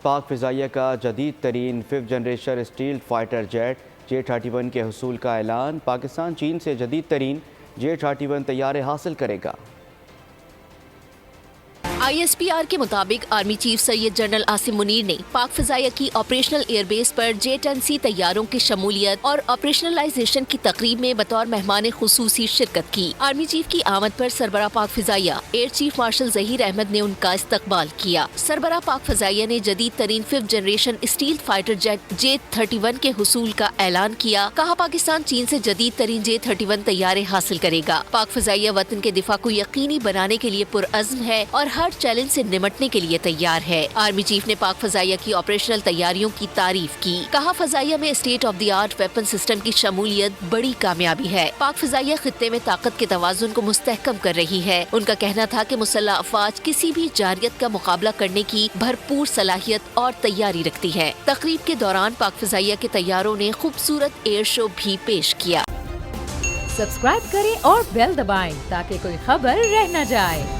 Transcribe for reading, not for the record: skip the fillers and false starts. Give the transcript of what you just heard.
پاک فضائیہ کا جدید ترین 5th generation stealth fighter jet J-31 کے حصول کا اعلان۔ پاکستان چین سے جدید ترین J-31 طیارے حاصل کرے گا۔ ISPR کے مطابق آرمی چیف سید جنرل عاصم منیر نے پاک فضائیہ کی آپریشنل ایئر بیس پر J-10C طیاروں کی شمولیت اور آپریشنلائزیشن کی تقریب میں بطور مہمان خصوصی شرکت کی۔ آرمی چیف کی آمد پر سربراہ پاک فضائیہ air chief marshal Zaheer Ahmed نے ان کا استقبال کیا۔ سربراہ پاک فضائیہ نے جدید ترین 5th generation stealth fighter jet J-31 کے حصول کا اعلان کیا۔ کہا پاکستان چین سے جدید ترین J-31 طیارے حاصل کرے گا۔ پاک فضائیہ وطن کے دفاع کو یقینی بنانے کے لیے پرعزم ہے اور ہر چیلنج سے نمٹنے کے لیے تیار ہے۔ آرمی چیف نے پاک فضائیہ کی آپریشنل تیاریوں کی تعریف کی۔ کہا فضائیہ میں state of the art weapon system کی شمولیت بڑی کامیابی ہے۔ پاک فضائیہ خطے میں طاقت کے توازن کو مستحکم کر رہی ہے۔ ان کا کہنا تھا کہ مسلح افواج کسی بھی جارحیت کا مقابلہ کرنے کی بھرپور صلاحیت اور تیاری رکھتی ہے۔ تقریب کے دوران پاک فضائیہ کے طیاروں نے خوبصورت ایئر شو بھی پیش کیا۔ سبسکرائب کریں اور بیل دبائیں تاکہ کوئی خبر رہ نہ جائے۔